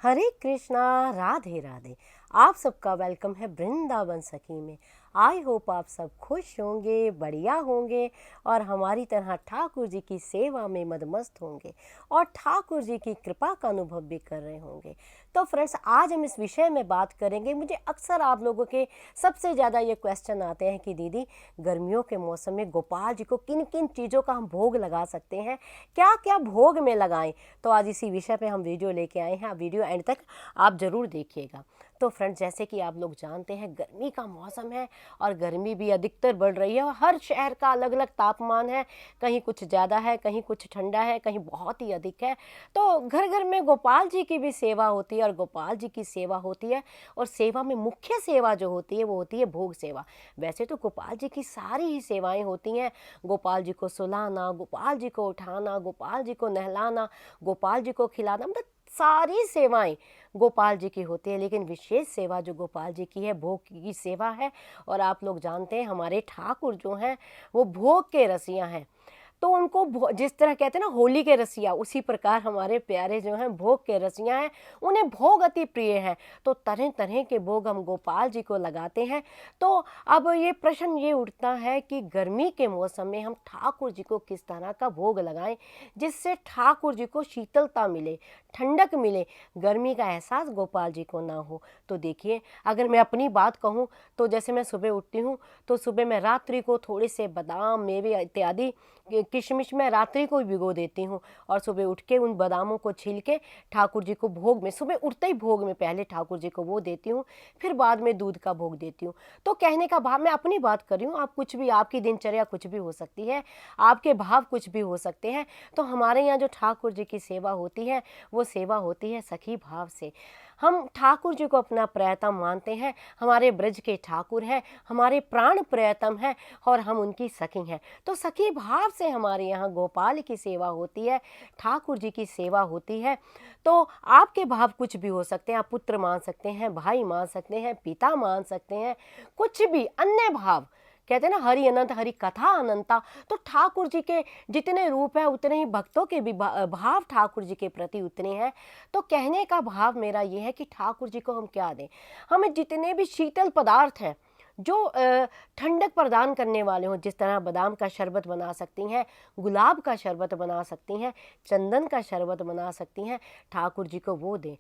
हरे कृष्णा, राधे राधे। आप सबका वेलकम है वृंदावन सखी में। आई होप आप सब खुश होंगे, बढ़िया होंगे और हमारी तरह ठाकुर जी की सेवा में मदमस्त होंगे और ठाकुर जी की कृपा का अनुभव भी कर रहे होंगे। तो फ्रेंड्स, आज हम इस विषय में बात करेंगे। मुझे अक्सर आप लोगों के सबसे ज़्यादा ये क्वेश्चन आते हैं कि दीदी, गर्मियों के मौसम में गोपाल जी को किन किन चीज़ों का हम भोग लगा सकते हैं, क्या क्या भोग में लगाएं। तो आज इसी विषय पे हम वीडियो लेके आए हैं। वीडियो एंड तक आप ज़रूर देखिएगा। तो फ्रेंड्स, जैसे कि आप लोग जानते हैं, गर्मी का मौसम है और गर्मी भी अधिकतर बढ़ रही है। हर शहर का अलग अलग तापमान है, कहीं कुछ ज़्यादा है, कहीं कुछ ठंडा है, कहीं बहुत ही अधिक है। तो घर घर में गोपाल जी की भी सेवा होती है और गोपाल जी की सेवा होती है। और सेवा में मुख्य सेवा जो होती है वो होती है भोग सेवा। वैसे तो गोपाल जी की सारी ही सेवाएं होती हैं। गोपाल जी को सुलाना, गोपाल जी को उठाना, गोपाल जी को नहलाना, गोपाल जी को खिलाना, मतलब सारी सेवाएं गोपाल जी की होती है। लेकिन विशेष सेवा जो गोपाल जी की है, भोग की सेवा है। और आप लोग जानते हैं, हमारे ठाकुर जो हैं वो भोग के रसिया हैं। तो उनको जिस तरह कहते हैं ना होली के रसिया, उसी प्रकार हमारे प्यारे जो हैं भोग के रसिया हैं। उन्हें भोग अति प्रिय हैं। तो तरह तरह के भोग हम गोपाल जी को लगाते हैं। तो अब ये प्रश्न ये उठता है कि गर्मी के मौसम में हम ठाकुर जी को किस तरह का भोग लगाएं जिससे ठाकुर जी को शीतलता मिले, ठंडक मिले, गर्मी का एहसास गोपाल जी को ना हो। तो देखिए, अगर मैं अपनी बात कहूँ तो जैसे मैं सुबह उठती हूँ तो सुबह मैं रात्रि को थोड़े से बादाम, मेवे इत्यादि, किशमिश में रात्रि को ही भिगो देती हूँ और सुबह उठ के उन बादामों को छील के ठाकुर जी को भोग में, सुबह उठते ही भोग में पहले ठाकुर जी को वो देती हूँ, फिर बाद में दूध का भोग देती हूँ। तो कहने का भाव, मैं अपनी बात कर रही हूँ, आप कुछ भी, आपकी दिनचर्या कुछ भी हो सकती है, आपके भाव कुछ भी हो सकते हैं। तो हमारे यहाँ जो ठाकुर जी की सेवा होती है वो सेवा होती है सखी भाव से। हम ठाकुर जी को अपना प्रियतम मानते हैं। हमारे ब्रज के ठाकुर हैं, हमारे प्राण प्रियतम हैं और हम उनकी सखी हैं। तो सखी भाव से हमारे यहाँ गोपाल की सेवा होती है, ठाकुर जी की सेवा होती है। तो आपके भाव कुछ भी हो सकते हैं। आप पुत्र मान सकते हैं, भाई मान सकते हैं, पिता मान सकते हैं, कुछ भी अन्य भाव। कहते हैं ना, हरि अनंत, हरि कथा अनंता। तो ठाकुर जी के जितने रूप हैं उतने ही भक्तों के भी भाव ठाकुर जी के प्रति उतने हैं। तो कहने का भाव मेरा ये है कि ठाकुर जी को हम क्या दें। हमें जितने भी शीतल पदार्थ हैं जो ठंडक प्रदान करने वाले हों, जिस तरह बादाम का शरबत बना सकती हैं, गुलाब का शरबत बना सकती हैं, चंदन का शरबत बना सकती हैं, ठाकुर जी को वो दें।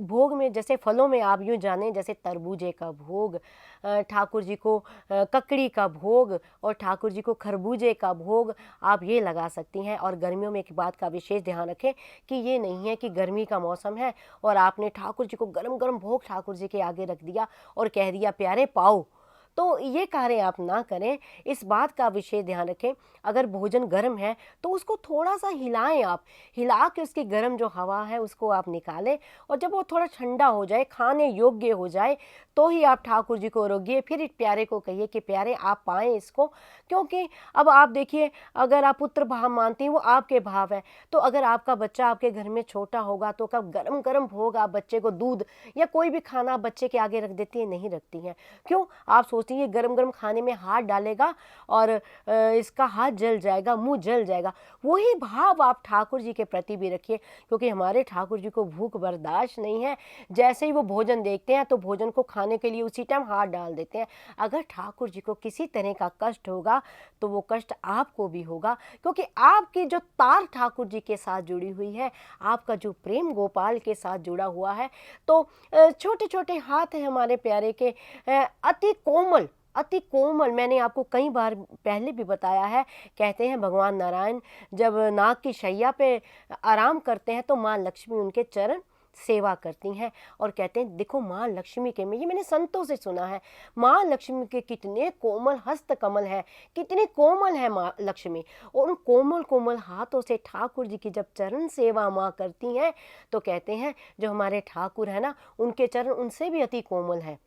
भोग में जैसे फलों में आप यूँ जानें, जैसे तरबूजे का भोग ठाकुर जी को, ककड़ी का भोग और ठाकुर जी को खरबूजे का भोग आप ये लगा सकती हैं। और गर्मियों में एक बात का विशेष ध्यान रखें कि ये नहीं है कि गर्मी का मौसम है और आपने ठाकुर जी को गरम गरम भोग ठाकुर जी के आगे रख दिया और कह दिया प्यारे पाओ। तो ये कार्य आप ना करें। इस बात का विशेष ध्यान रखें, अगर भोजन गर्म है तो उसको थोड़ा सा हिलाएं। आप हिला के उसकी गर्म जो हवा है उसको आप निकालें और जब वो थोड़ा ठंडा हो जाए, खाने योग्य हो जाए, तो ही आप ठाकुर जी को रोगिए। फिर इस प्यारे को कहिए कि प्यारे आप पाएं इसको। क्योंकि अब आप देखिए, अगर आप पुत्र भाव मानती हैं वो आपके भाव है, तो अगर आपका बच्चा आपके घर में छोटा होगा तो कब गरम गरम भोग आप बच्चे को दूध या कोई भी खाना आप बच्चे के आगे रख देती हैं? नहीं रखती हैं। क्यों? आप सोचती हैं गरम गरम खाने में हाथ डालेगा और इसका हाथ जल जाएगा, मुंह जल जाएगा। वही भाव आप ठाकुर जी के प्रति भी रखिए, क्योंकि हमारे ठाकुर जी को भूख बर्दाश्त नहीं है। जैसे ही वो भोजन देखते हैं तो भोजन को खाने के लिए उसी टाइम हाथ डाल देते हैं। अगर ठाकुर जी को किसी तरह का कष्ट होगा तो वो कष्ट आपको भी होगा, क्योंकि आपकी जो तार ठाकुर जी के साथ जुड़ी हुई है, आपका जो प्रेम गोपाल के साथ जुड़ा हुआ है। तो छोटे छोटे हाथ हैं हमारे प्यारे के, अति कोमल, अति कोमल। मैंने आपको कई बार पहले भी बताया है, कहते हैं भगवान नारायण जब नाग की शैया पे आराम करते हैं तो माँ लक्ष्मी उनके चरण सेवा करती हैं और कहते हैं देखो माँ लक्ष्मी के में, ये मैंने संतों से सुना है, माँ लक्ष्मी के कितने कोमल हस्त कमल है, कितनी कोमल है माँ लक्ष्मी। और उन कोमल कोमल हाथों से ठाकुर जी की जब चरण सेवा माँ करती हैं तो कहते हैं जो हमारे ठाकुर है ना, उनके चरण उनसे भी अति कोमल है।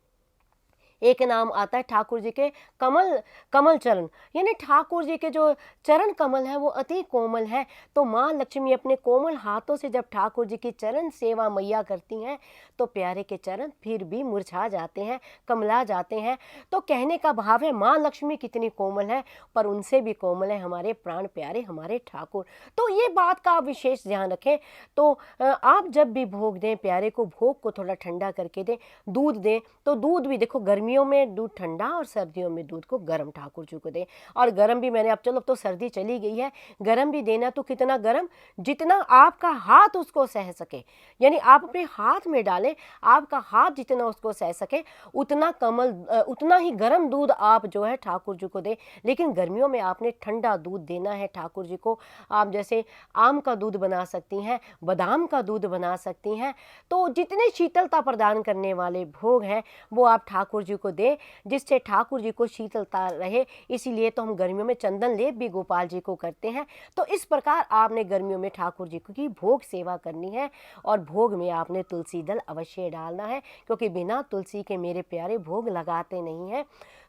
एक नाम आता है ठाकुर जी के कमल कमल चरण, यानी ठाकुर जी के जो चरण कमल है वो अति कोमल है। तो माँ लक्ष्मी अपने कोमल हाथों से जब ठाकुर जी की चरण सेवा मैया करती हैं तो प्यारे के चरण फिर भी मुरझा जाते हैं, कमला जाते हैं। तो कहने का भाव है माँ लक्ष्मी कितनी कोमल है, पर उनसे भी कोमल है हमारे प्राण प्यारे हमारे ठाकुर। तो ये बात का आप विशेष ध्यान रखें। तो आप जब भी भोग दें प्यारे को, भोग को थोड़ा ठंडा करके दें। दूध दें तो दूध भी देखो, गर्मियों में दूध ठंडा और सर्दियों में दूध को गर्म ठाकुर जी को दें। और गर्म भी मैंने, अब चलो अब तो सर्दी चली गई है, गर्म भी देना तो कितना गर्म, जितना आपका हाथ उसको सह सके, यानी आप अपने हाथ में डालें, आपका हाथ जितना उसको सह सके उतना ही गर्म दूध आप जो है ठाकुर जी को दें। लेकिन गर्मियों में आपने ठंडा दूध देना है ठाकुर जी को। आप जैसे आम का दूध बना सकती हैं, बादाम का दूध बना सकती हैं। तो जितने शीतलता प्रदान करने वाले भोग हैं वो आप ठाकुर जी को दें, जिससे ठाकुर जी को शीतलता रहे। इसीलिए तो हम गर्मियों में चंदन लेप भी गोपाल जी को करते हैं। तो इस प्रकार आपने गर्मियों में ठाकुर जी की भोग सेवा करनी है। और भोग में आपने तुलसी दल अवश्य डालना है, क्योंकि बिना तुलसी के मेरे प्यारे भोग लगाते नहीं हैं।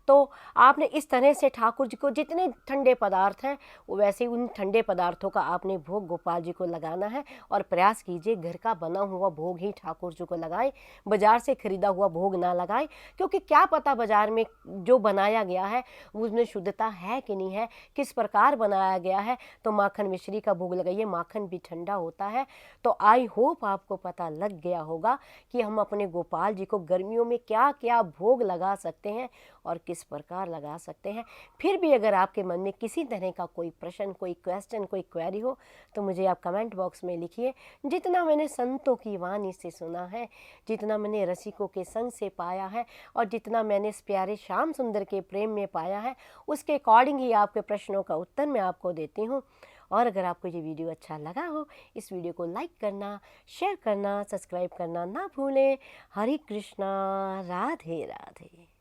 तो आपने इस तरह से ठाकुर जी को जितने ठंडे पदार्थ हैं वैसे उन ठंडे पदार्थों का आपने भोग गोपाल जी को लगाना है। और प्रयास कीजिए घर का बना हुआ भोग ही ठाकुर जी को लगाएं, बाजार से खरीदा हुआ भोग ना लगाएं, क्योंकि क्या पता बाजार में जो बनाया गया है उसमें शुद्धता है कि नहीं है, किस प्रकार बनाया गया है। तो माखन मिश्री का भोग लगाइए, माखन भी ठंडा होता है। तो आई होप आपको पता लग गया होगा कि हम अपने गोपाल जी को गर्मियों में क्या क्या भोग लगा सकते हैं और किस प्रकार लगा सकते हैं। फिर भी अगर आपके मन में किसी तरह का कोई प्रश्न, कोई क्वेश्चन, कोई क्वेरी हो तो मुझे आप कमेंट बॉक्स में लिखिए। जितना मैंने संतों की वाणी से सुना है, जितना मैंने रसिकों के संग से पाया है और जितना मैंने इस प्यारे श्याम सुंदर के प्रेम में पाया है, उसके अकॉर्डिंग ही आपके प्रश्नों का उत्तर मैं आपको देती हूँ। और अगर आपको ये वीडियो अच्छा लगा हो, इस वीडियो को लाइक करना, शेयर करना, सब्सक्राइब करना ना भूलें। हरे कृष्णा, राधे राधे।